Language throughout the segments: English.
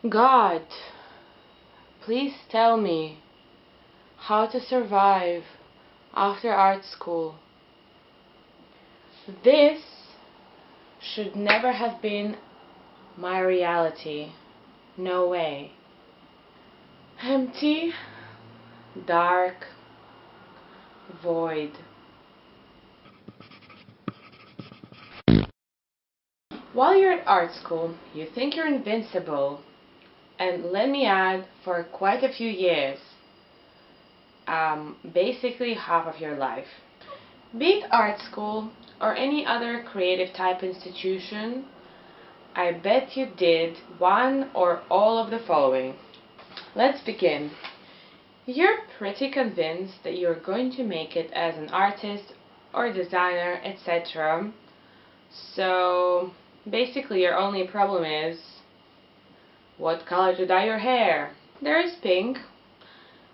God, please tell me how to survive after art school. This should never have been my reality. No way. Empty, dark, void. While you're at art school, you think you're invincible, and let me add, for quite a few years, basically half of your life. Be it art school or any other creative type institution, I bet you did one or all of the following. Let's begin. You're pretty convinced that you're going to make it as an artist or designer, etc. So basically your only problem is what color to dye your hair. There is pink,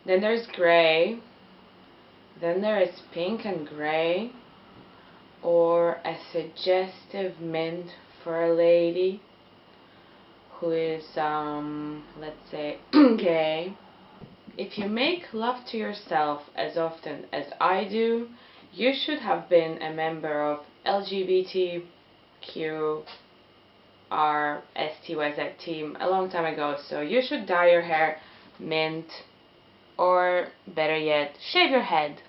then there's gray, then there is pink and gray, or a suggestive mint for a lady who is, let's say, gay. If you make love to yourself as often as I do, you should have been a member of LGBTQRSTYZ team a long time ago, so you should dye your hair mint, or better yet, shave your head.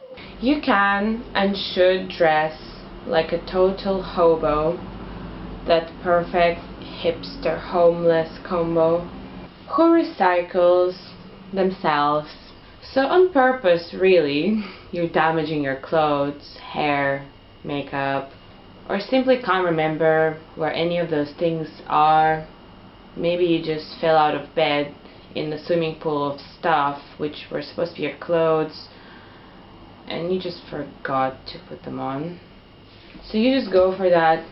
You can and should dress like a total hobo, that perfect hipster homeless combo who recycles themselves. So on purpose, really, you're damaging your clothes, hair, makeup, or simply can't remember where any of those things are. Maybe you just fell out of bed in the swimming pool of stuff which were supposed to be your clothes, and you just forgot to put them on. So you just go for that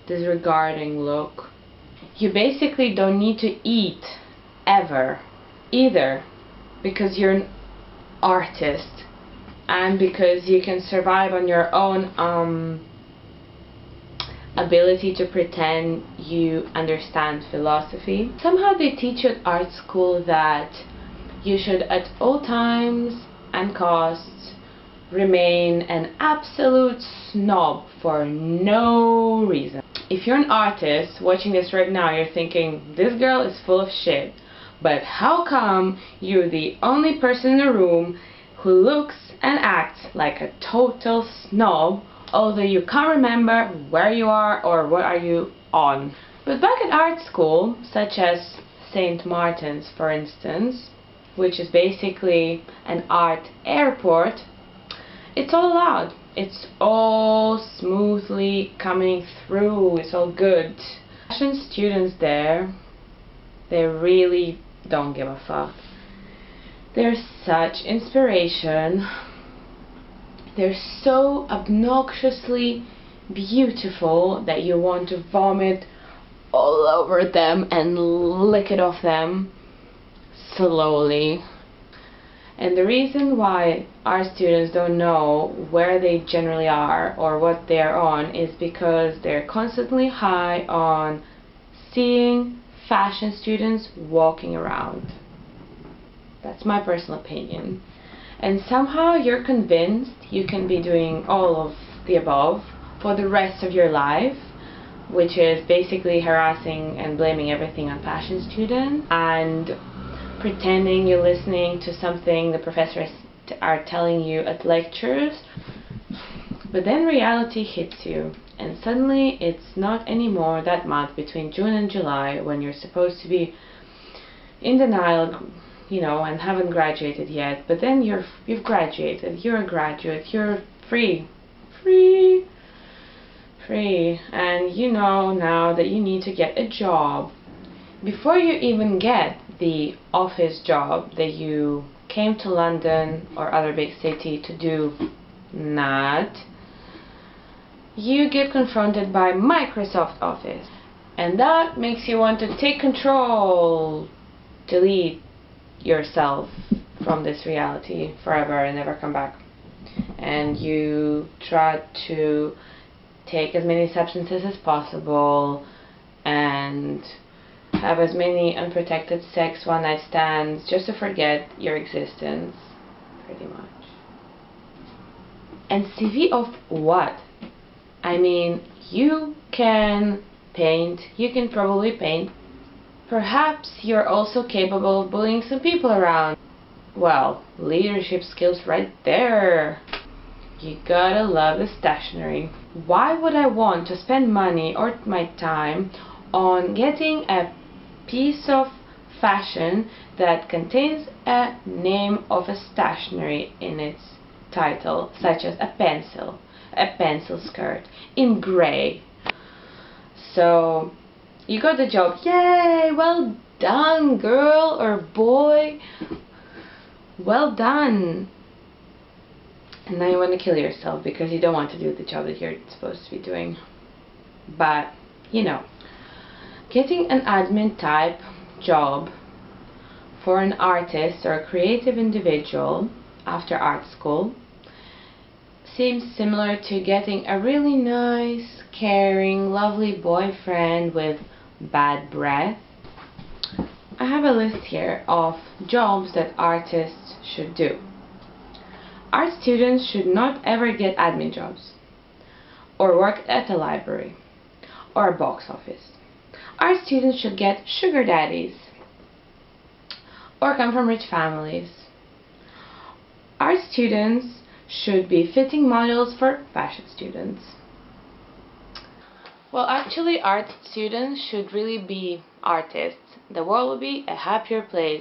disregarding look. You basically don't need to eat ever either, because you're an artist and because you can survive on your own ability to pretend you understand philosophy. Somehow they teach you at art school that you should at all times and costs remain an absolute snob for no reason. If you're an artist watching this right now, you're thinking, this girl is full of shit, but how come you're the only person in the room who looks and acts like a total snob, although you can't remember where you are or what are you on? But back at art school, such as St. Martin's for instance, which is basically an art airport, it's all allowed. It's all smoothly coming through. It's all good. Fashion students there, they really don't give a fuck. They're such inspiration. They're so obnoxiously beautiful that you want to vomit all over them and lick it off them slowly. And the reason why our students don't know where they generally are or what they're on is because they're constantly high on seeing fashion students walking around. That's my personal opinion. And somehow you're convinced you can be doing all of the above for the rest of your life, which is basically harassing and blaming everything on fashion students and pretending you're listening to something the professors are telling you at lectures. But then reality hits you, and suddenly it's not anymore that month between June and July when you're supposed to be in denial, you know, and haven't graduated yet. But then you've graduated, you're a graduate, you're free, and you know now that you need to get a job. Before you even get the office job that you came to London or other big city to do, you get confronted by Microsoft Office, and that makes you want to take control, delete yourself from this reality forever and never come back. And you try to take as many substances as possible and have as many unprotected sex one-night stands just to forget your existence, pretty much. And CV of what? I mean, you can paint, you can probably paint. Perhaps you're also capable of bullying some people around. Well, leadership skills right there. You gotta love the stationery. Why would I want to spend money or my time on getting a piece of fashion that contains a name of a stationery in its title, such as a pencil skirt in gray? So you got the job. Yay! Well done, girl or boy. Well done. And now you want to kill yourself because you don't want to do the job that you're supposed to be doing. But, you know, getting an admin type job for an artist or a creative individual after art school seems similar to getting a really nice, caring, lovely boyfriend with bad breath. I have a list here of jobs that artists should do. Art students should not ever get admin jobs, or work at a library, or a box office. Art students should get sugar daddies, or come from rich families. Art students should be fitting models for fashion students. Well, actually, art students should really be artists. The world will be a happier place.